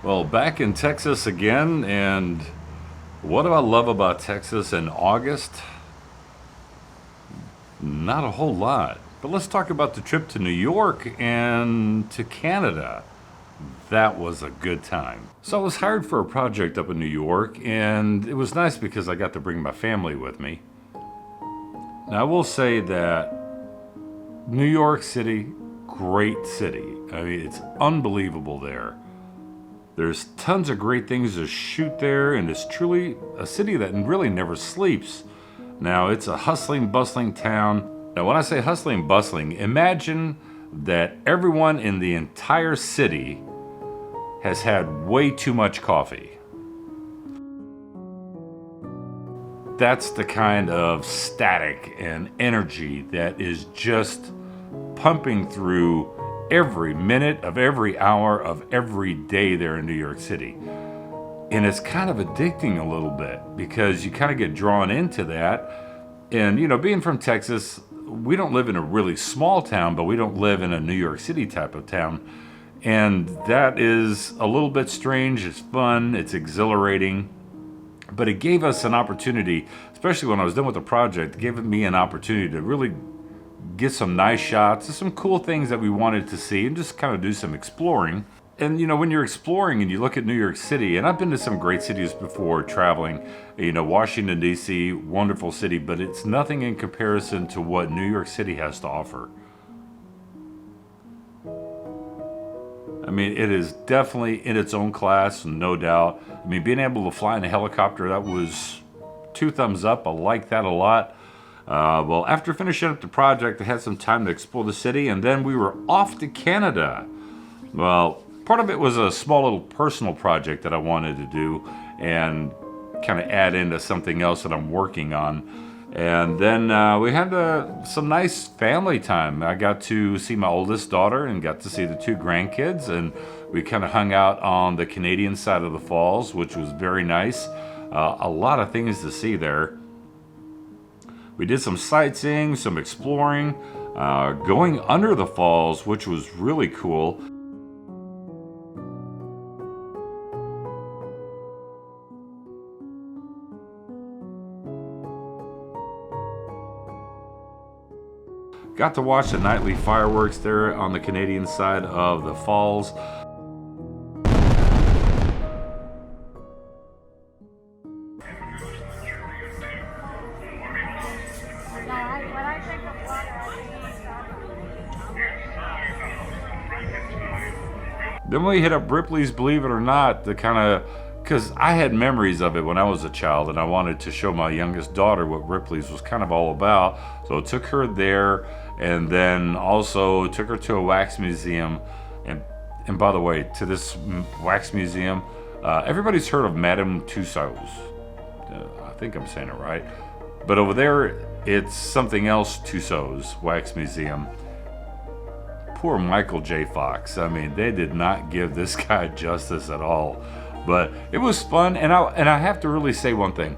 Well, back in Texas again, and what do I love about Texas in August? Not a whole lot. But let's talk about the trip to New York and to Canada. That was a good time. So I was hired for a project up in New York, and it was nice because I got to bring my family with me. Now, I will say that New York City, great city. I mean, it's unbelievable there. There's tons of great things to shoot there, and it's truly a city that really never sleeps. Now, it's a hustling, bustling town. Now, when I say hustling, bustling, imagine that everyone in the entire city has had way too much coffee. That's the kind of static and energy that is just pumping through every minute of every hour of every day there in New York City. And it's kind of addicting a little bit because you kind of get drawn into that. And, being from Texas, we don't live in a really small town, but we don't live in a New York City type of town. And that is a little bit strange. It's fun, it's exhilarating. But it gave us an opportunity, especially when I was done with the project, it gave me an opportunity to really get some nice shots and some cool things that we wanted to see and just kind of do some exploring. And when you're exploring and you look at New York City, and I've been to some great cities before traveling, Washington, D.C., wonderful city, but it's nothing in comparison to what New York City has to offer. I mean, it is definitely in its own class, no doubt. I mean, being able to fly in a helicopter, that was 2 thumbs up. I like that a lot. Well, after finishing up the project, I had some time to explore the city, and then we were off to Canada. Well, part of it was a small little personal project that I wanted to do and kind of add into something else that I'm working on. And then we had some nice family time. I got to see my oldest daughter and got to see the 2 grandkids, and we kind of hung out on the Canadian side of the falls, which was very nice. A lot of things to see there. We did some sightseeing, some exploring, going under the falls, which was really cool. Got to watch the nightly fireworks there on the Canadian side of the falls. Then we hit up Ripley's Believe It or Not, because I had memories of it when I was a child, and I wanted to show my youngest daughter what Ripley's was kind of all about. So I took her there, and then also took her to a wax museum. And by the way, to this wax museum, everybody's heard of Madame Tussauds. I think I'm saying it right. But over there, it's something else, Tussauds Wax Museum. Poor Michael J. Fox. I mean, they did not give this guy justice at all. But it was fun, and I have to really say one thing.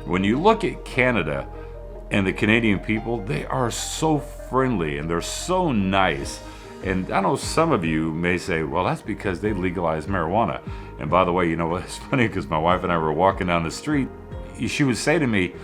When you look at Canada and the Canadian people, they are so friendly and they're so nice. And I know some of you may say, well, that's because they legalized marijuana. And by the way, it's funny because my wife and I were walking down the street. She would say to me,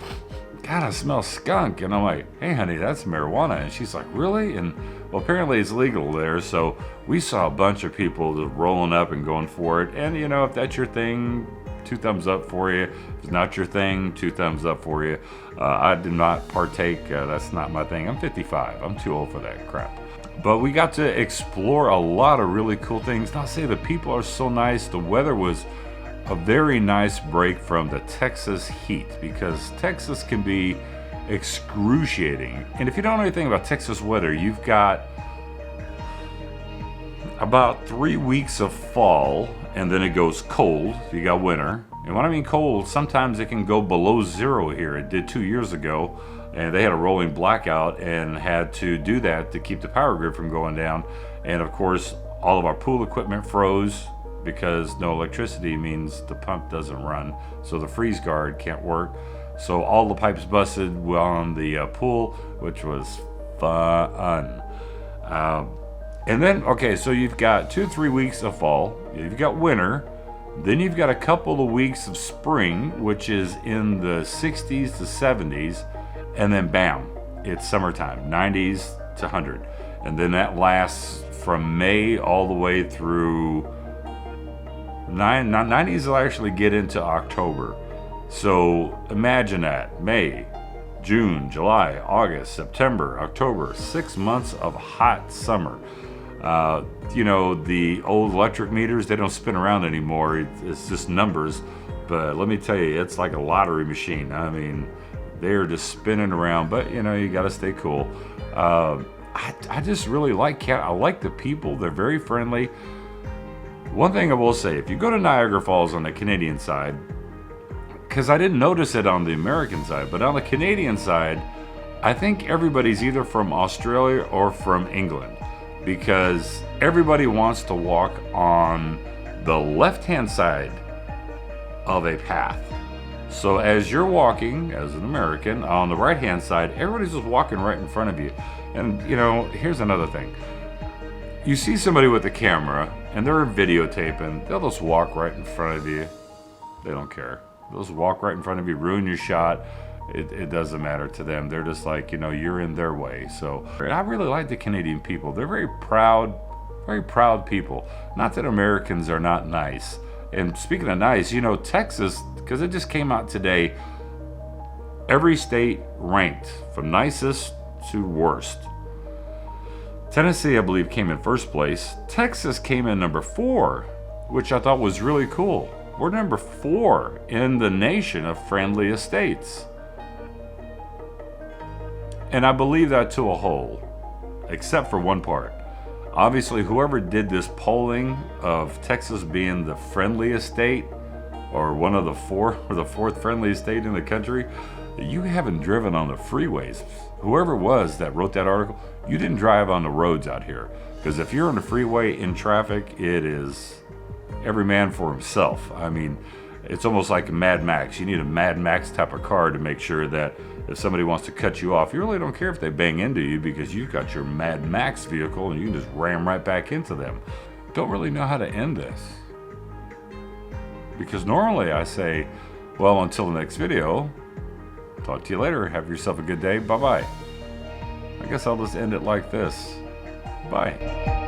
God, I smell skunk. And I'm like, hey, honey, that's marijuana. And she's like, really? And well, apparently it's legal there. So we saw a bunch of people just rolling up and going for it. And, if that's your thing, 2 thumbs up for you. If it's not your thing, 2 thumbs up for you. I did not partake. That's not my thing. I'm 55. I'm too old for that crap. But we got to explore a lot of really cool things. And I'll say the people are so nice. The weather was a very nice break from the Texas heat, because Texas can be excruciating. And if you don't know anything about Texas weather, you've got about 3 weeks of fall, and then it goes cold. You got winter. And when I mean cold, sometimes it can go below 0 here. It did 2 years ago, and they had a rolling blackout and had to do that to keep the power grid from going down. And of course, all of our pool equipment froze, because no electricity means the pump doesn't run, so the freeze guard can't work. So all the pipes busted on the pool, which was fun. And then, okay, so you've got 2 to 3 weeks of fall, you've got winter, Then you've got a couple of weeks of spring, which is in the 60s to 70s, and then bam, it's summertime, 90s to 100. And then that lasts from May all the way through 90s will actually get into October. So imagine that. May, June, July, August, September, October, 6 months of hot summer. You know, the old electric meters, they don't spin around anymore. It's just numbers. But let me tell you, it's like a lottery machine. I mean, they're just spinning around, but you know, you got to stay cool. I just really like Canada. I like the people. They're very friendly. One thing I will say, if you go to Niagara Falls on the Canadian side, because I didn't notice it on the American side, but on the Canadian side, I think everybody's either from Australia or from England, because everybody wants to walk on the left-hand side of a path. So as you're walking, as an American, on the right-hand side, everybody's just walking right in front of you. And, you know, here's another thing. You see somebody with a camera, and they're videotaping, they'll just walk right in front of you. They don't care. They'll just walk right in front of you, ruin your shot. It doesn't matter to them. They're just like, you know, you're in their way. So I really like the Canadian people. They're very proud people. Not that Americans are not nice. And speaking of nice, you know, Texas, because it just came out today, every state ranked from nicest to worst. Tennessee, I believe, came in first place. Texas came in number 4, which I thought was really cool. We're number 4 in the nation of friendliest states. And I believe that to a whole, except for one part. Obviously, whoever did this polling of Texas being the friendliest state, or one of the 4, or the 4th friendliest state in the country, you haven't driven on the freeways. Whoever it was that wrote that article, you didn't drive on the roads out here. Because if you're on the freeway in traffic, it is every man for himself. I mean, it's almost like a Mad Max. You need a Mad Max type of car to make sure that if somebody wants to cut you off, you really don't care if they bang into you, because you've got your Mad Max vehicle and you can just ram right back into them. Don't really know how to end this. Because normally I say, well, until the next video, talk to you later. Have yourself a good day. Bye-bye. I guess I'll just end it like this. Bye.